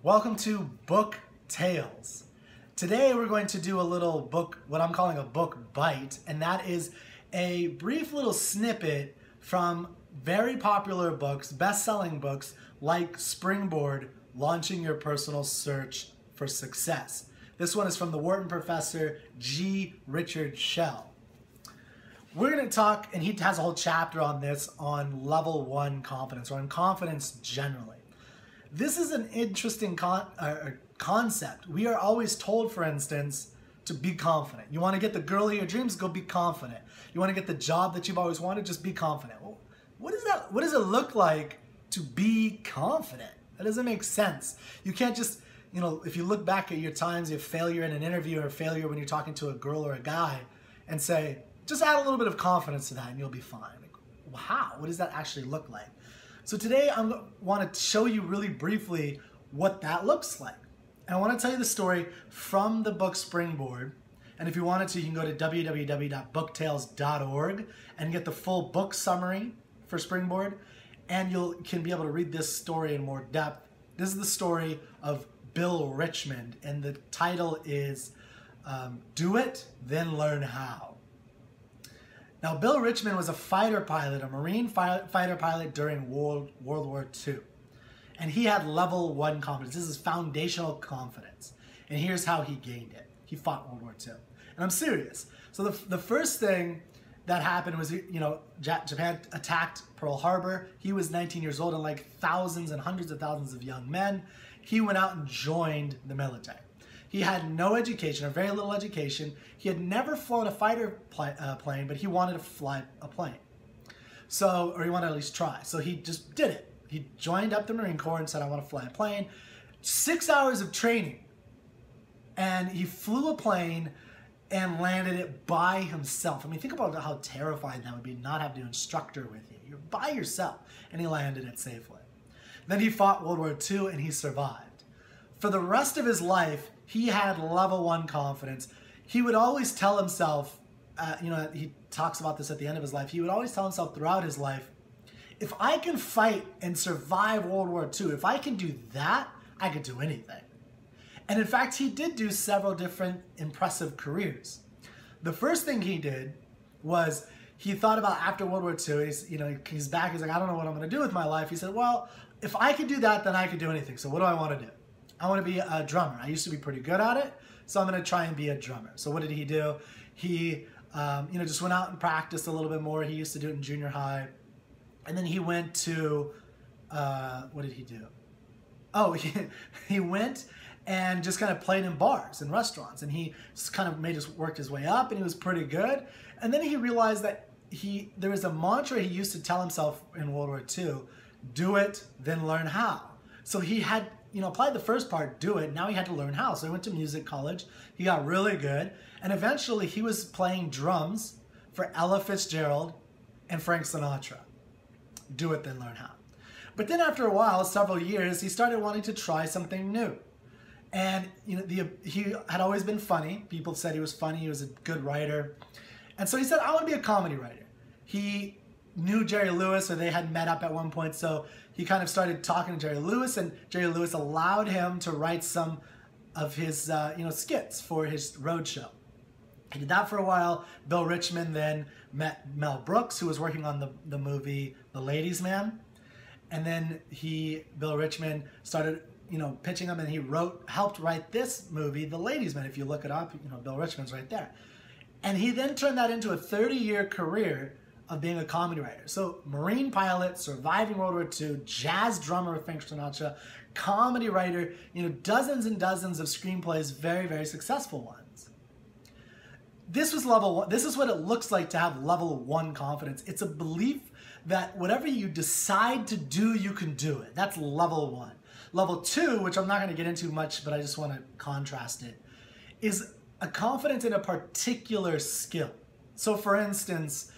Welcome to Book Tales. Today we're going to do a little book, what I'm calling a book bite, and that is a brief little snippet from very popular books, best-selling books like Springboard, Launching Your Personal Search for Success. This one is from the Wharton professor G. Richard Schell. We're going to talk, and he has a whole chapter on this, on level 1 confidence, or on confidence generally. This is an interesting concept. We are always told, for instance, to be confident. You want to get the girl of your dreams, go be confident. You want to get the job that you've always wanted, just be confident. Well, what does it look like to be confident? That doesn't make sense. You can't just, if you look back at your times of failure in an interview or failure when you're talking to a girl or a guy and say, just add a little bit of confidence to that and you'll be fine. Like, how? What does that actually look like? So today I want to show you really briefly what that looks like. And I want to tell you the story from the book Springboard. And if you wanted to, you can go to www.booktales.org and get the full book summary for Springboard. And you can be able to read this story in more depth. This is the story of Bill Richmond, and the title is Do It, Then Learn How. Now, Bill Richman was a fighter pilot, a Marine fighter pilot during World War II. And he had level 1 confidence. This is foundational confidence. And here's how he gained it. He fought World War II. And I'm serious. So the first thing that happened was, Japan attacked Pearl Harbor. He was 19 years old, and like thousands and hundreds of thousands of young men, he went out and joined the military. He had no education, or very little education. He had never flown a fighter plane, but he wanted to fly a plane. So, or he wanted to at least try. So he just did it. He joined up the Marine Corps and said, I want to fly a plane. 6 hours of training. And he flew a plane and landed it by himself. I mean, think about how terrifying that would be, not have an instructor with you. You're by yourself. And he landed it safely. Then he fought World War II and he survived. For the rest of his life, he had level 1 confidence. He would always tell himself, he talks about this at the end of his life, he would always tell himself throughout his life, if I can fight and survive World War II, if I can do that, I could do anything. And in fact, he did do several different impressive careers. The first thing he did was he thought about after World War II, he's back, he's like, I don't know what I'm going to do with my life. He said, well, if I could do that, then I could do anything. So what do I want to do? I want to be a drummer. I used to be pretty good at it, so I'm going to try and be a drummer. So what did he do? He, just went out and practiced a little bit more. He used to do it in junior high. And then he went to, what did he do? Oh, he went and just kind of played in bars and restaurants. And he just kind of worked his way up, and he was pretty good. And then he realized that there was a mantra he used to tell himself in World War II, do it, then learn how. So he had, applied the first part, do it, now he had to learn how. So he went to music college, he got really good, and eventually he was playing drums for Ella Fitzgerald and Frank Sinatra. Do it, then learn how. But then after a while, several years, he started wanting to try something new. And he had always been funny. People said he was funny, he was a good writer. And so he said, I want to be a comedy writer. He knew Jerry Lewis, or they had met up at one point, so he kind of started talking to Jerry Lewis, and Jerry Lewis allowed him to write some of his skits for his roadshow. He did that for a while. Bill Richmond then met Mel Brooks, who was working on the movie The Ladies' Man. And then Bill Richmond started pitching him, and he helped write this movie, The Ladies' Man. If you look it up, Bill Richmond's right there. And he then turned that into a 30-year career of being a comedy writer. So Marine pilot, surviving World War II, jazz drummer with Frank Sinatra, comedy writer, dozens and dozens of screenplays, very, very successful ones. This was level 1. This is what it looks like to have level 1 confidence. It's a belief that whatever you decide to do, you can do it. That's level 1. Level 2, which I'm not going to get into much, but I just want to contrast it, is a confidence in a particular skill. So for instance,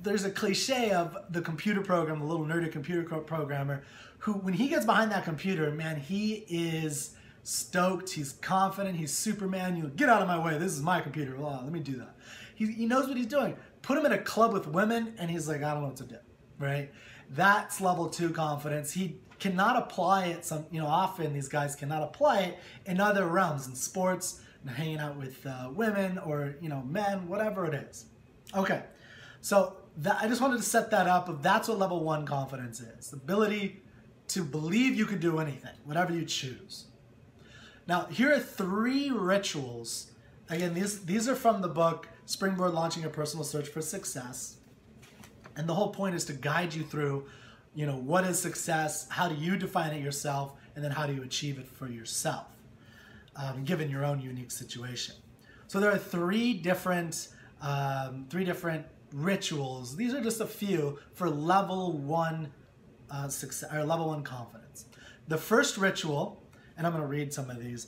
there's a cliche of the computer program, the little nerdy computer programmer, who, when he gets behind that computer, man, he is stoked, he's confident, he's Superman. Get out of my way, this is my computer, let me do that. He knows what he's doing. Put him in a club with women, and he's like, I don't know what to do, right? That's level 2 confidence. He cannot apply it. Often these guys cannot apply it in other realms, in sports, and hanging out with women or men, whatever it is. Okay, so I just wanted to set that up. That's what level 1 confidence is: the ability to believe you can do anything, whatever you choose. Now, here are 3 rituals. Again, these are from the book Springboard: Launching a Personal Search for Success. And the whole point is to guide you through, what is success, how do you define it yourself, and then how do you achieve it for yourself, given your own unique situation. So there are 3 different rituals. These are just a few for level 1 success, or level 1 confidence. The first ritual, and I'm going to read some of these.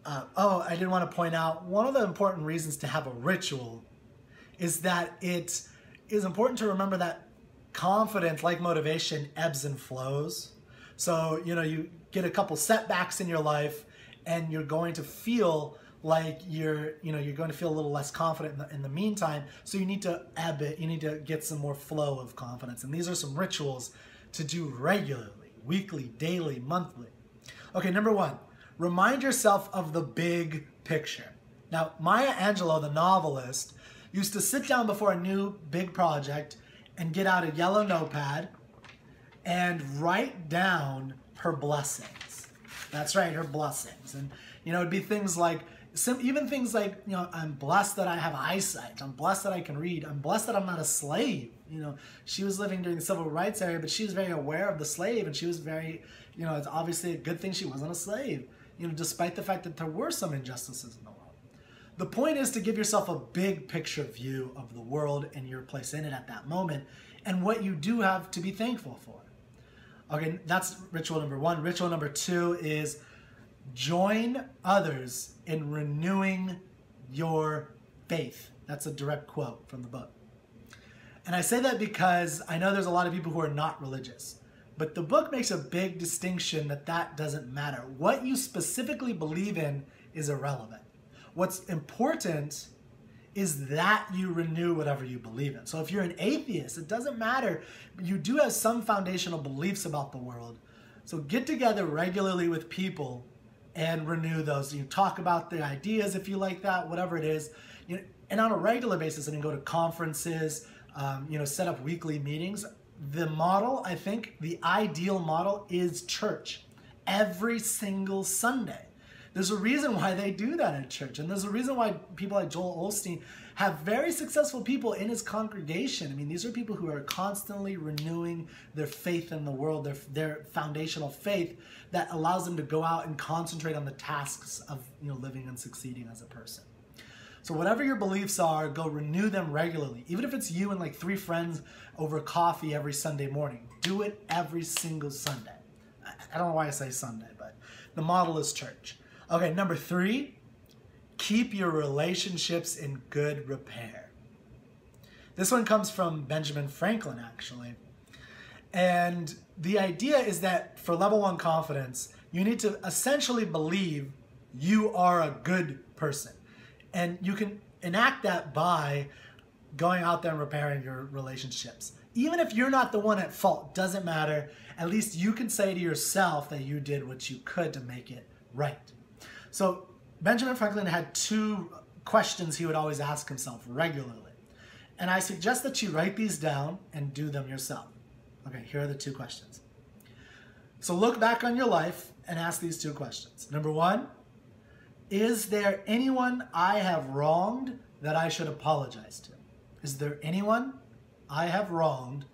I did want to point out, one of the important reasons to have a ritual is that it is important to remember that confidence, like motivation, ebbs and flows. So, you get a couple setbacks in your life and you're going to feel like you're going to feel a little less confident in the meantime. So you need to ebb it. You need to get some more flow of confidence. And these are some rituals to do regularly, weekly, daily, monthly. Okay, number 1, remind yourself of the big picture. Now, Maya Angelou, the novelist, used to sit down before a new big project and get out a yellow notepad and write down her blessings. That's right, her blessings. And, it'd be things like, I'm blessed that I have eyesight. I'm blessed that I can read. I'm blessed that I'm not a slave. She was living during the civil rights era, but she was very aware of the slave, and she was very, it's obviously a good thing she wasn't a slave, despite the fact that there were some injustices in the world. The point is to give yourself a big picture view of the world and your place in it at that moment, and what you do have to be thankful for. Okay, that's ritual number 1. Ritual number 2 is join others in renewing your faith. That's a direct quote from the book. And I say that because I know there's a lot of people who are not religious, but the book makes a big distinction that doesn't matter. What you specifically believe in is irrelevant. What's important is that you renew whatever you believe in. So if you're an atheist, it doesn't matter. You do have some foundational beliefs about the world. So get together regularly with people and renew those. You talk about the ideas if you like that, whatever it is. And on a regular basis, and you go to conferences, set up weekly meetings. The model, I think, the ideal model is church every single Sunday. There's a reason why they do that in church, and there's a reason why people like Joel Osteen have very successful people in his congregation. I mean, these are people who are constantly renewing their faith in the world, their foundational faith that allows them to go out and concentrate on the tasks of living and succeeding as a person. So whatever your beliefs are, go renew them regularly. Even if it's you and like 3 friends over coffee every Sunday morning, do it every single Sunday. I don't know why I say Sunday, but the model is church. Okay, number 3, keep your relationships in good repair. This one comes from Benjamin Franklin, actually. And the idea is that for level 1 confidence, you need to essentially believe you are a good person. And you can enact that by going out there and repairing your relationships. Even if you're not the one at fault, doesn't matter. At least you can say to yourself that you did what you could to make it right. So Benjamin Franklin had 2 questions he would always ask himself regularly. And I suggest that you write these down and do them yourself. Okay, here are the 2 questions. So look back on your life and ask these 2 questions. Number 1, is there anyone I have wronged that I should apologize to? Is there anyone I have wronged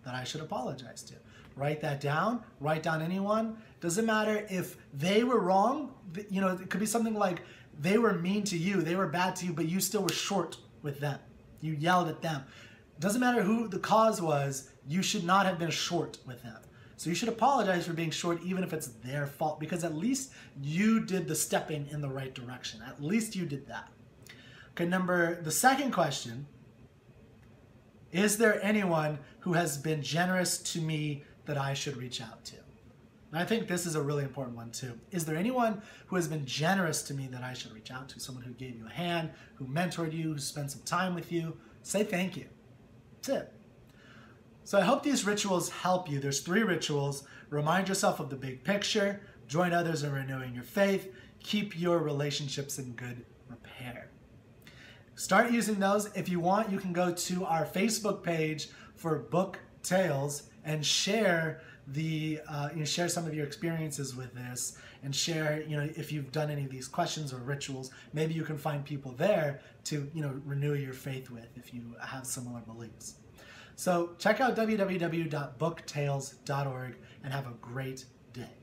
that I should apologize to? Write that down. Write down anyone. Doesn't matter if they were wrong. It could be something like they were mean to you, they were bad to you, but you still were short with them. You yelled at them. Doesn't matter who the cause was, you should not have been short with them. So you should apologize for being short even if it's their fault, because at least you did the stepping in the right direction. At least you did that. Okay, the second question, is there anyone who has been generous to me that I should reach out to? And I think this is a really important one too. Is there anyone who has been generous to me that I should reach out to? Someone who gave you a hand, who mentored you, who spent some time with you? Say thank you. That's it. So I hope these rituals help you. There's 3 rituals Remind yourself of the big picture, join others in renewing your faith, keep your relationships in good repair. Start using those. If you want, you can go to our Facebook page for Book Tales and share share some of your experiences with this, and share, if you've done any of these questions or rituals. Maybe you can find people there to, renew your faith with if you have similar beliefs. So check out www.booktales.org and have a great day.